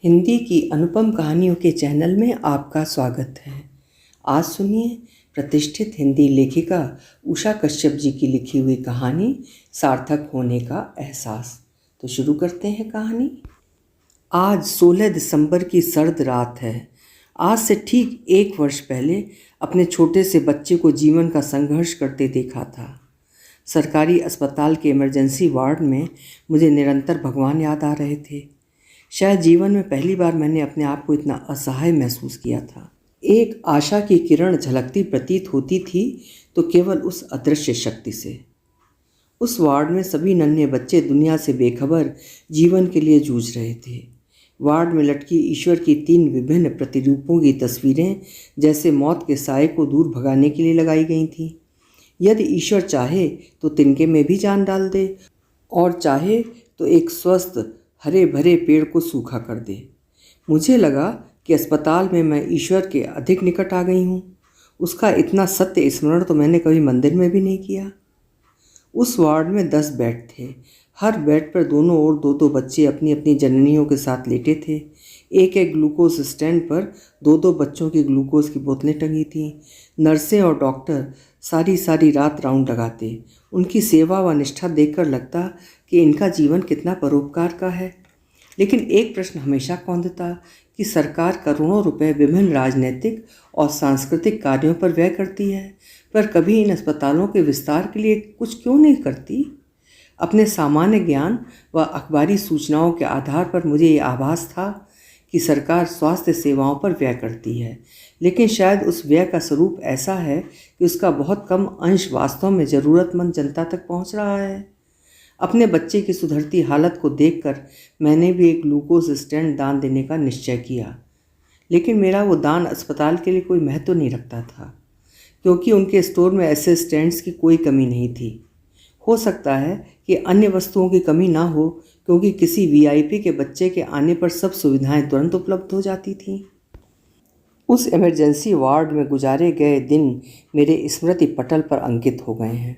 हिंदी की अनुपम कहानियों के चैनल में आपका स्वागत है। आज सुनिए प्रतिष्ठित हिंदी लेखिका उषा कश्यप जी की लिखी हुई कहानी सार्थक होने का एहसास। तो शुरू करते हैं कहानी। आज 16 दिसंबर की सर्द रात है। आज से ठीक 1 वर्ष पहले अपने छोटे से बच्चे को जीवन का संघर्ष करते देखा था। सरकारी अस्पताल के इमरजेंसी वार्ड में मुझे निरंतर भगवान याद आ रहे थे। शायद जीवन में पहली बार मैंने अपने आप को इतना असहाय महसूस किया था। एक आशा की किरण झलकती प्रतीत होती थी तो केवल उस अदृश्य शक्ति से। उस वार्ड में सभी नन्हे बच्चे दुनिया से बेखबर जीवन के लिए जूझ रहे थे। वार्ड में लटकी ईश्वर की 3 विभिन्न प्रतिरूपों की तस्वीरें जैसे मौत के साए को दूर भगाने के लिए लगाई गई थीं। यदि ईश्वर चाहे तो तिनके में भी जान डाल दे और चाहे तो एक स्वस्थ हरे भरे पेड़ को सूखा कर दे। मुझे लगा कि अस्पताल में मैं ईश्वर के अधिक निकट आ गई हूँ। उसका इतना सत्य स्मरण तो मैंने कभी मंदिर में भी नहीं किया। उस वार्ड में 10 बेड थे। हर बेड पर दोनों ओर 2-2 बच्चे अपनी अपनी जननियों के साथ लेटे थे। एक एक ग्लूकोज स्टैंड पर 2-2 बच्चों की ग्लूकोज की बोतलें टंगी थीं। नर्सें और डॉक्टर सारी सारी रात राउंड लगाते। उनकी सेवा व निष्ठा देखकर लगता कि इनका जीवन कितना परोपकार का है। लेकिन एक प्रश्न हमेशा कौंधता कि सरकार करोड़ों रुपए विभिन्न राजनीतिक और सांस्कृतिक कार्यों पर व्यय करती है, पर कभी इन अस्पतालों के विस्तार के लिए कुछ क्यों नहीं करती। अपने सामान्य ज्ञान व अखबारी सूचनाओं के आधार पर मुझे ये आभास था कि सरकार स्वास्थ्य सेवाओं पर व्यय करती है, लेकिन शायद उस व्यय का स्वरूप ऐसा है कि उसका बहुत कम अंश वास्तव में ज़रूरतमंद जनता तक पहुंच रहा है। अपने बच्चे की सुधरती हालत को देखकर मैंने भी एक ग्लूकोज स्टैंड दान देने का निश्चय किया, लेकिन मेरा वो दान अस्पताल के लिए कोई महत्व नहीं रखता था, क्योंकि उनके स्टोर में ऐसे स्टैंड्स की कोई कमी नहीं थी। हो सकता है कि अन्य वस्तुओं की कमी ना हो, क्योंकि किसी वीआईपी के बच्चे के आने पर सब सुविधाएं तुरंत उपलब्ध हो जाती थीं। उस इमरजेंसी वार्ड में गुजारे गए दिन मेरे स्मृति पटल पर अंकित हो गए हैं।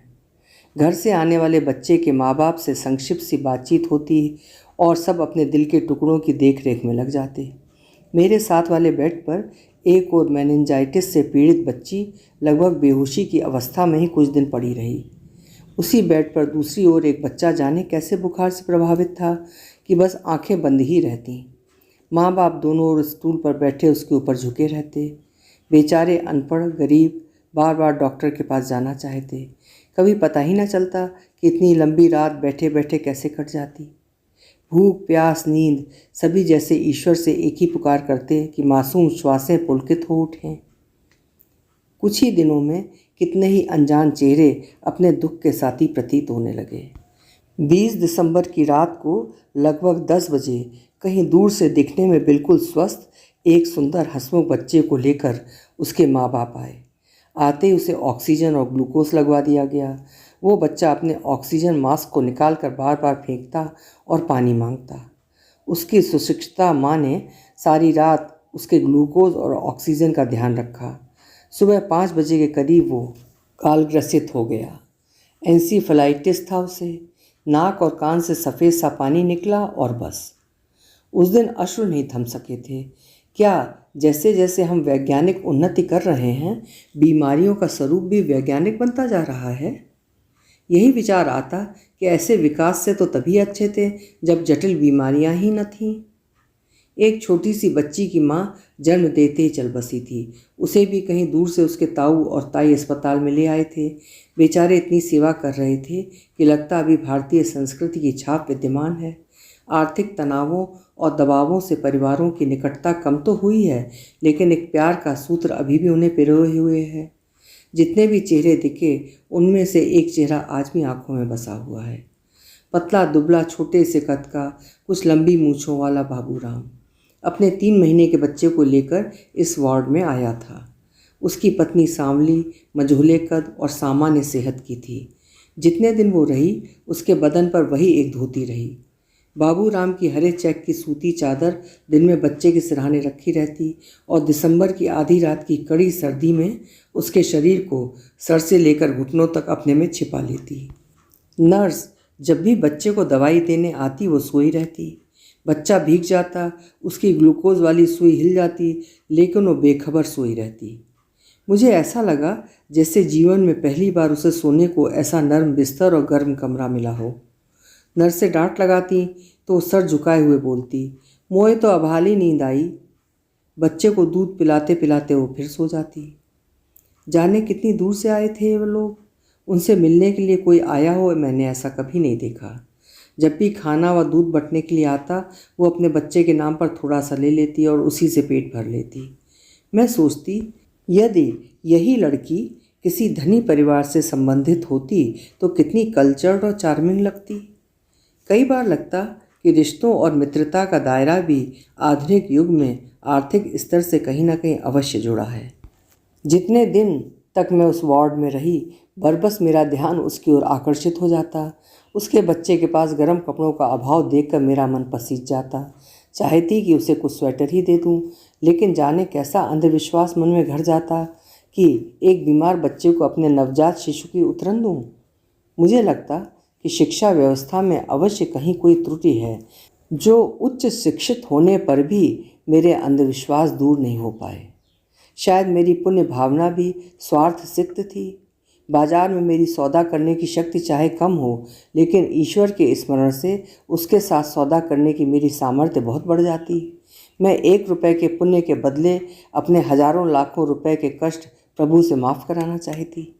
घर से आने वाले बच्चे के माँ बाप से संक्षिप्त सी बातचीत होती और सब अपने दिल के टुकड़ों की देख रेख में लग जाते। मेरे साथ वाले बेड पर एक और मेनिंजाइटिस से पीड़ित बच्ची लगभग बेहोशी की अवस्था में ही कुछ दिन पड़ी रही। उसी बेड पर दूसरी ओर एक बच्चा जाने कैसे बुखार से प्रभावित था कि बस आंखें बंद ही रहती। माँ बाप दोनों ओर स्टूल पर बैठे उसके ऊपर झुके रहते। बेचारे अनपढ़ गरीब बार बार डॉक्टर के पास जाना चाहते। कभी पता ही न चलता कि इतनी लंबी रात बैठे बैठे कैसे कट जाती। भूख प्यास नींद सभी जैसे ईश्वर से एक ही पुकार करते कि मासूम श्वासें पुलकित हो उठें। कुछ ही दिनों में कितने ही अनजान चेहरे अपने दुख के साथी प्रतीत होने लगे। 20 दिसंबर की रात को लगभग 10 बजे कहीं दूर से दिखने में बिल्कुल स्वस्थ एक सुंदर हंसमुख बच्चे को लेकर उसके माँ बाप आए। आते ही उसे ऑक्सीजन और ग्लूकोज लगवा दिया गया। वो बच्चा अपने ऑक्सीजन मास्क को निकाल कर बार बार फेंकता और पानी मांगता। उसकी सुशिक्षिता माँ ने सारी रात उसके ग्लूकोज और ऑक्सीजन का ध्यान रखा। सुबह 5 बजे के करीब वो कालग्रसित हो गया। एंसीफेलाइटिस था उसे। नाक और कान से सफ़ेद सा पानी निकला और बस। उस दिन अश्रु नहीं थम सके थे। क्या जैसे जैसे हम वैज्ञानिक उन्नति कर रहे हैं, बीमारियों का स्वरूप भी वैज्ञानिक बनता जा रहा है। यही विचार आता कि ऐसे विकास से तो तभी अच्छे थे जब जटिल बीमारियां ही न थीं। एक छोटी सी बच्ची की माँ जन्म देते ही चल बसी थी। उसे भी कहीं दूर से उसके ताऊ और ताई अस्पताल में ले आए थे। बेचारे इतनी सेवा कर रहे थे कि लगता अभी भारतीय संस्कृति की छाप विद्यमान है। आर्थिक तनावों और दबावों से परिवारों की निकटता कम तो हुई है, लेकिन एक प्यार का सूत्र अभी भी उन्हें पिरोए हुए है। जितने भी चेहरे दिखे उनमें से एक चेहरा आज भी आंखों में बसा हुआ है। पतला दुबला छोटे से कद का कुछ लंबी मूँछों वाला बाबूराम अपने 3 महीने के बच्चे को लेकर इस वार्ड में आया था। उसकी पत्नी सांवली मझोले कद और सामान्य सेहत की थी। जितने दिन वो रही उसके बदन पर वही एक धोती रही। बाबूराम की हरे चेक की सूती चादर दिन में बच्चे के सिरहाने रखी रहती और दिसंबर की आधी रात की कड़ी सर्दी में उसके शरीर को सर से लेकर घुटनों तक अपने में छिपा लेती। नर्स जब भी बच्चे को दवाई देने आती वो सोई रहती। बच्चा भीग जाता, उसकी ग्लूकोज वाली सुई हिल जाती, लेकिन वो बेखबर सोई रहती। मुझे ऐसा लगा जैसे जीवन में पहली बार उसे सोने को ऐसा नर्म बिस्तर और गर्म कमरा मिला हो। नर्स से डांट लगाती तो सर झुकाए हुए बोलती, मोए तो अब हाल ही नींद आई। बच्चे को दूध पिलाते पिलाते वो फिर सो जाती। जाने कितनी दूर से आए थे वो लोग, उनसे मिलने के लिए कोई आया हो मैंने ऐसा कभी नहीं देखा। जब भी खाना व दूध बटने के लिए आता, वो अपने बच्चे के नाम पर थोड़ा सा ले लेती और उसी से पेट भर लेती। मैं सोचती, यदि यही लड़की किसी धनी परिवार से संबंधित होती तो कितनी कल्चर्ड और चार्मिंग लगती। कई बार लगता कि रिश्तों और मित्रता का दायरा भी आधुनिक युग में आर्थिक स्तर से कहीं ना कहीं अवश्य जुड़ा है। जितने दिन तक मैं उस वार्ड में रही, बरबस मेरा ध्यान उसकी ओर आकर्षित हो जाता। उसके बच्चे के पास गर्म कपड़ों का अभाव देखकर मेरा मन पसीज जाता। चाहती कि उसे कुछ स्वेटर ही दे दूं, लेकिन जाने कैसा अंधविश्वास मन में घर जाता कि एक बीमार बच्चे को अपने नवजात शिशु की उतरन दूं। मुझे लगता कि शिक्षा व्यवस्था में अवश्य कहीं कोई त्रुटि है, जो उच्च शिक्षित होने पर भी मेरे अंधविश्वास दूर नहीं हो पाए। शायद मेरी पुण्य भावना भी स्वार्थ सिक्त थी। बाजार में मेरी सौदा करने की शक्ति चाहे कम हो, लेकिन ईश्वर के स्मरण से उसके साथ सौदा करने की मेरी सामर्थ्य बहुत बढ़ जाती। मैं 1 रुपये के पुण्य के बदले अपने हजारों लाखों रुपए के कष्ट प्रभु से माफ़ कराना चाहती।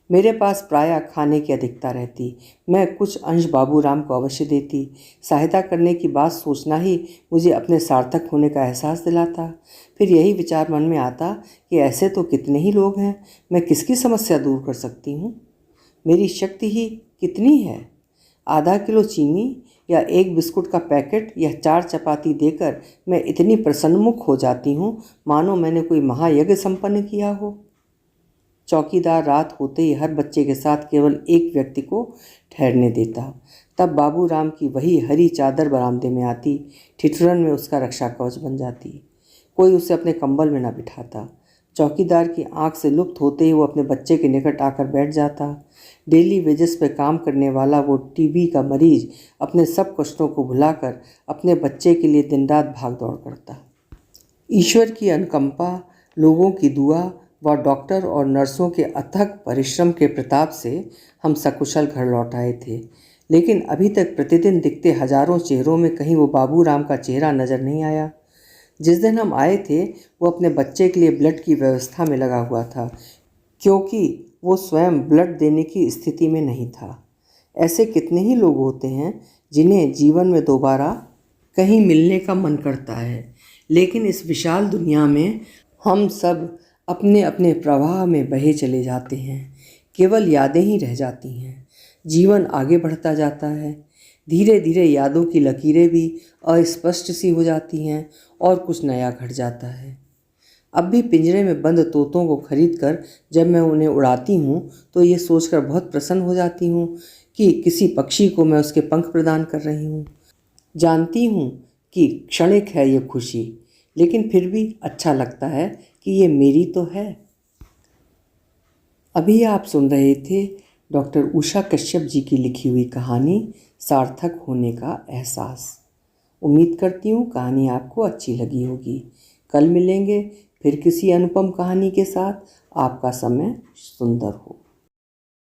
मेरे पास प्रायः खाने की अधिकता रहती। मैं कुछ अंश बाबूराम को अवश्य देती। सहायता करने की बात सोचना ही मुझे अपने सार्थक होने का एहसास दिलाता। फिर यही विचार मन में आता कि ऐसे तो कितने ही लोग हैं, मैं किसकी समस्या दूर कर सकती हूँ। मेरी शक्ति ही कितनी है। आधा किलो चीनी या 1 बिस्कुट का पैकेट या 4 चपाती देकर मैं इतनी प्रसन्नमुख हो जाती हूँ मानो मैंने कोई महायज्ञ संपन्न किया हो। चौकीदार रात होते ही हर बच्चे के साथ केवल एक व्यक्ति को ठहरने देता। तब बाबूराम की वही हरी चादर बरामदे में आती, ठिठुरन में उसका रक्षा कवच बन जाती। कोई उसे अपने कंबल में न बिठाता। चौकीदार की आंख से लुप्त होते ही वो अपने बच्चे के निकट आकर बैठ जाता। डेली वेजेस पे काम करने वाला वो टीबी का मरीज अपने सब कष्टों को भुलाकर अपने बच्चे के लिए दिन रात भाग दौड़ करता। ईश्वर की अनुकंपा, लोगों की दुआ व डॉक्टर और नर्सों के अथक परिश्रम के प्रताप से हम सकुशल घर लौट आए थे, लेकिन अभी तक प्रतिदिन दिखते हजारों चेहरों में कहीं वो बाबूराम का चेहरा नजर नहीं आया। जिस दिन हम आए थे वो अपने बच्चे के लिए ब्लड की व्यवस्था में लगा हुआ था, क्योंकि वो स्वयं ब्लड देने की स्थिति में नहीं था। ऐसे कितने ही लोग होते हैं जिन्हें जीवन में दोबारा कहीं मिलने का मन करता है, लेकिन इस विशाल दुनिया में हम सब अपने अपने प्रवाह में बहे चले जाते हैं। केवल यादें ही रह जाती हैं। जीवन आगे बढ़ता जाता है। धीरे धीरे यादों की लकीरें भी अस्पष्ट सी हो जाती हैं और कुछ नया घट जाता है। अब भी पिंजरे में बंद तोतों को खरीदकर जब मैं उन्हें उड़ाती हूँ तो ये सोचकर बहुत प्रसन्न हो जाती हूँ कि किसी पक्षी को मैं उसके पंख प्रदान कर रही हूँ। जानती हूँ कि क्षणिक है ये खुशी, लेकिन फिर भी अच्छा लगता है कि ये मेरी तो है। अभी आप सुन रहे थे डॉक्टर उषा कश्यप जी की लिखी हुई कहानी सार्थक होने का एहसास। उम्मीद करती हूँ कहानी आपको अच्छी लगी होगी। कल मिलेंगे फिर किसी अनुपम कहानी के साथ। आपका समय सुंदर हो।